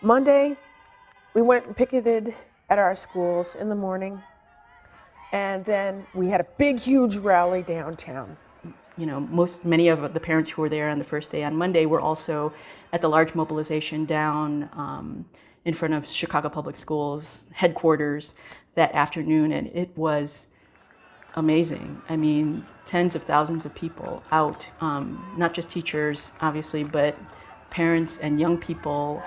Monday, we went and picketed at our schools in the morning, and then we had a big, huge rally downtown. You know, many of the parents who were there on the first day on Monday were also at the large mobilization down in front of Chicago Public Schools headquarters that afternoon, and it was amazing. I mean, tens of thousands of people out, not just teachers, obviously, but parents and young people.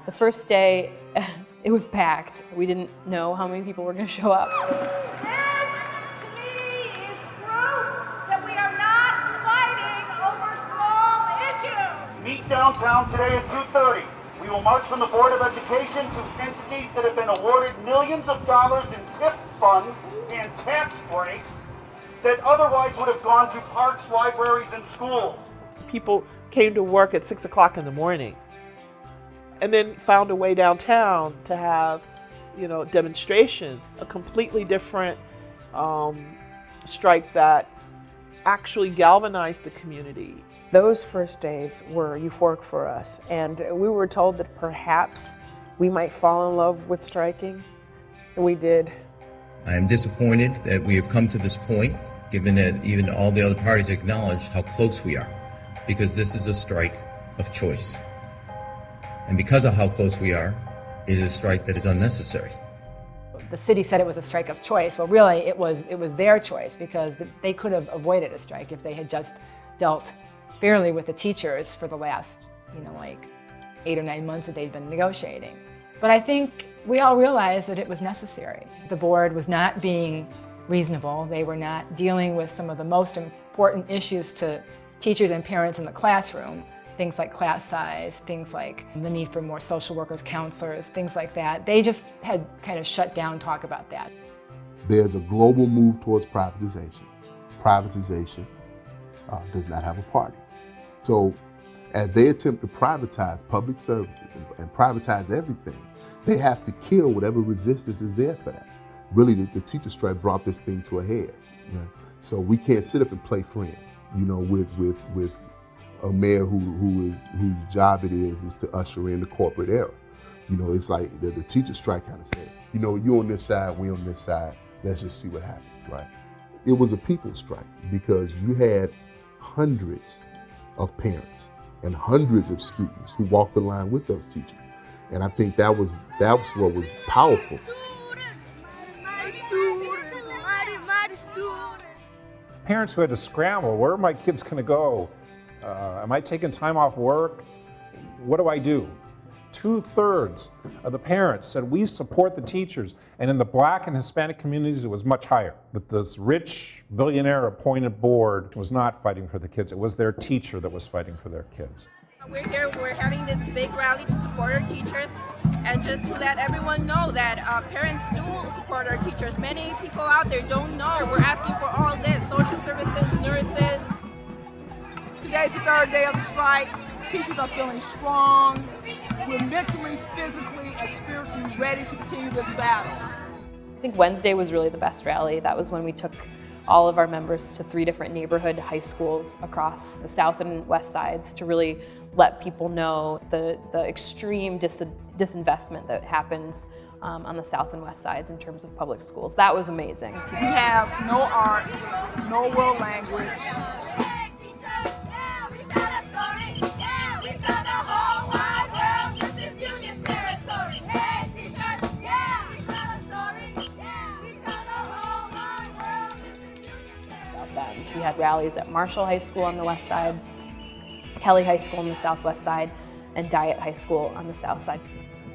The first day, it was packed. We didn't know how many people were going to show up. This, to me, is proof that we are not fighting over small issues. Meet downtown today at 2:30. We will march from the Board of Education to entities that have been awarded millions of dollars in TIP funds and tax breaks that otherwise would have gone to parks, libraries, and schools. People came to work at 6 o'clock in the morning and then found a way downtown to have, demonstrations. A completely different strike that actually galvanized the community. Those first days were euphoric for us, and we were told that perhaps we might fall in love with striking, and we did. I am disappointed that we have come to this point, given that even all the other parties acknowledge how close we are, because this is a strike of choice. And because of how close we are, it is a strike that is unnecessary. The city said it was a strike of choice. Well, really, it was their choice, because they could have avoided a strike if they had just dealt fairly with the teachers for the last, 8 or 9 months that they'd been negotiating. But I think we all realized that it was necessary. The board was not being reasonable. They were not dealing with some of the most important issues to teachers and parents in the classroom. Things like class size, things like the need for more social workers, counselors, things like that. They just had kind of shut down talk about that. There's a global move towards privatization. Privatization does not have a party. So as they attempt to privatize public services and privatize everything, they have to kill whatever resistance is there for that. Really, the teacher strike brought this thing to a head. Right? So we can't sit up and play friends, with a mayor whose job it is to usher in the corporate era. It's like the teacher strike kind of said, you on this side, we on this side, let's just see what happens, right? It was a people's strike because you had hundreds of parents and hundreds of students who walked the line with those teachers. And I think that was what was powerful. Parents who had to scramble, where are my kids gonna go? Am I taking time off work? What do I do? 2/3 of the parents said we support the teachers, and in the Black and Hispanic communities it was much higher. But this rich billionaire appointed board was not fighting for the kids, it was their teacher that was fighting for their kids. We're here, we're having this big rally to support our teachers, and just to let everyone know that parents do support our teachers. Many people out there don't know. We're asking for all this, social services, nurses. Today's the third day of the strike. Teachers are feeling strong. We're mentally, physically, and spiritually ready to continue this battle. I think Wednesday was really the best rally. That was when we took all of our members to 3 different neighborhood high schools across the south and west sides to really let people know the extreme disinvestment that happens on the south and west sides in terms of public schools. That was amazing. We have no art, no world language. We had rallies at Marshall High School on the west side. Kelly High School on the southwest side and Diet High School on the south side.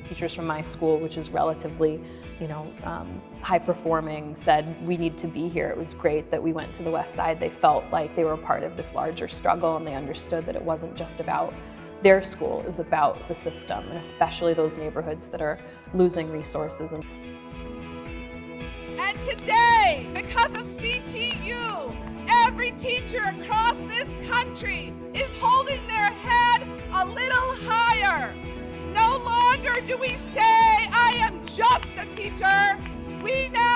Teachers from my school, which is relatively, high performing, said we need to be here. It was great that we went to the west side. They felt like they were part of this larger struggle, and they understood that it wasn't just about their school, it was about the system, and especially those neighborhoods that are losing resources. And today, because of CTU, every teacher across this country is holding their head a little higher. No longer do we say, I am just a teacher. We now